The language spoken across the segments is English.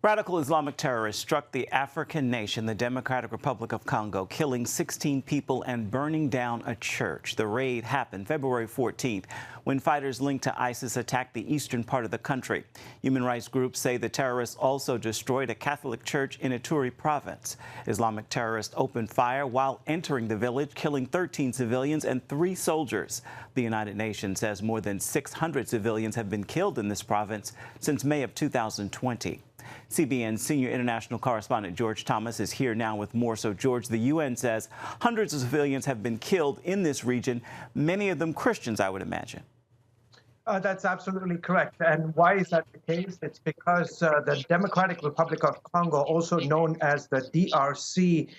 Radical Islamic terrorists struck the African nation, the Democratic Republic of Congo, killing 16 people and burning down a church. The raid happened February 14th when fighters linked to ISIS attacked the eastern part of the country. Human rights groups say the terrorists also destroyed a Catholic church in Ituri province. Islamic terrorists opened fire while entering the village, killing 13 civilians and 3 soldiers. The United Nations says more than 600 civilians have been killed in this province since May of 2020. CBN senior international correspondent George Thomas is here now with more. So, George, the UN says hundreds of civilians have been killed in this region, many of them Christians, I would imagine. That's absolutely correct. And why is that the case? It's because the Democratic Republic of Congo, also known as the DRC,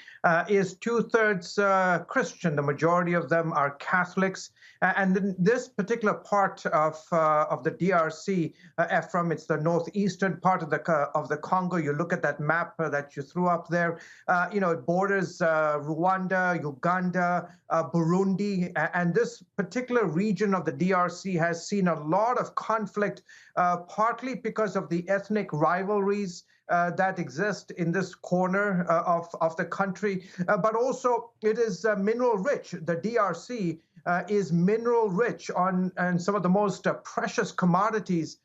is 2/3 Christian. The majority of them are Catholics. And in this particular part of the DRC, it's the northeastern part of the Congo. You look at that map that you threw up there. It borders Rwanda, Uganda, Burundi, and this particular region of the DRC has seen a lot of conflict, partly because of the ethnic rivalries that exist in this corner of the country, but also it is mineral rich. The DRC is mineral rich on some of the most precious commodities,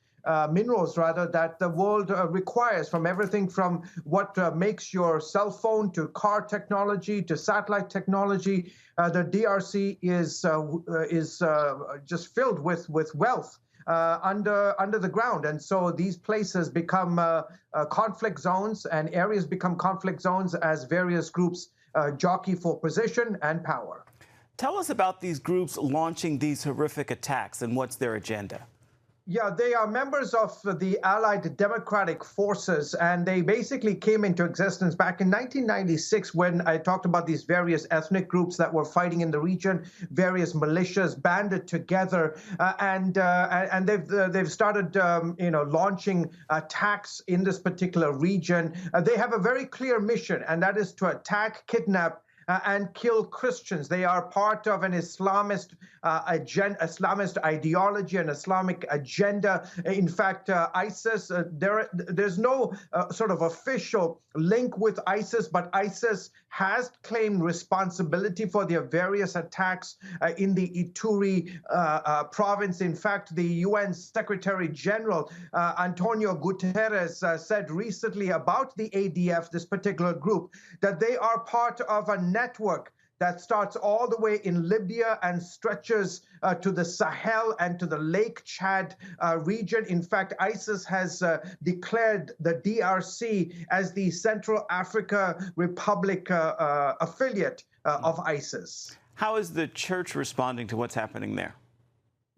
minerals rather, that the world requires, from everything from what makes your cell phone to car technology to satellite technology. The DRC is just filled with wealth under the ground. And so these places become conflict zones, and areas become conflict zones as various groups jockey for position and power. Tell us about these groups launching these horrific attacks and what's their agenda. Yeah, they are members of the Allied Democratic Forces, and they basically came into existence back in 1996 when I talked about these various ethnic groups that were fighting in the region, various militias banded together, and they've started launching attacks in this particular region. They have a very clear mission, and that is to attack, kidnap, and kill Christians. They are part of an Islamist ideology, an Islamic agenda. In fact, ISIS, there's no sort of official link with ISIS, but ISIS has claimed responsibility for their various attacks in the Ituri province. In fact, the UN Secretary General Antonio Guterres said recently about the ADF, this particular group, that they are part of a network that starts all the way in Libya and stretches to the Sahel and to the Lake Chad region. In fact, ISIS has declared the DRC as the Central Africa Republic affiliate of ISIS. How is the church responding to what's happening there?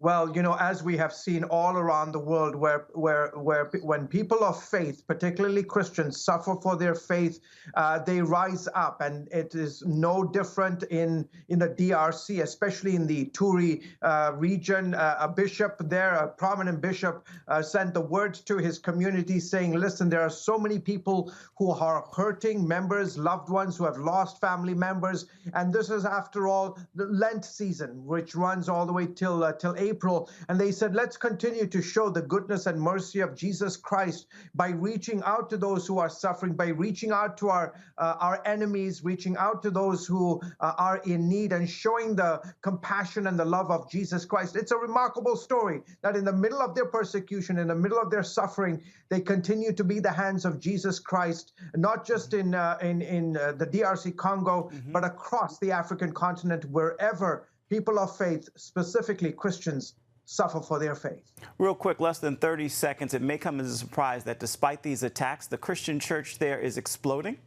Well, as we have seen all around the world, where when people of faith, particularly Christians, suffer for their faith, they rise up, and it is no different in the DRC, especially in the Ituri region. A bishop there, a prominent bishop, sent the word to his community saying, "Listen, there are so many people who are hurting, members, loved ones who have lost family members, and this is, after all, the Lent season, which runs all the way till April." And they said, let's continue to show the goodness and mercy of Jesus Christ by reaching out to those who are suffering, by reaching out to our enemies, reaching out to those who are in need, and showing the compassion and the love of Jesus Christ. It's a remarkable story that in the middle of their persecution, in the middle of their suffering, they continue to be the hands of Jesus Christ, not just in the DRC Congo, but across the African continent, wherever people of faith, specifically Christians, suffer for their faith. Real quick, less than 30 seconds. It may come as a surprise that despite these attacks, the Christian church there is exploding.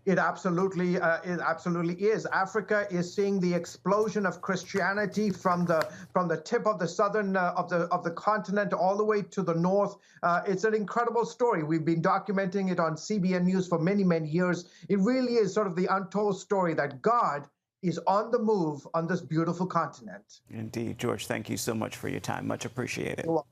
It absolutely is. Africa is seeing the explosion of Christianity from the tip of the southern of the continent all the way to the north. It's an incredible story. We've been documenting it on CBN News for many, many years. It really is sort of the untold story that God is on the move on this beautiful continent. Indeed. George, thank you so much for your time. Much appreciated. You're welcome.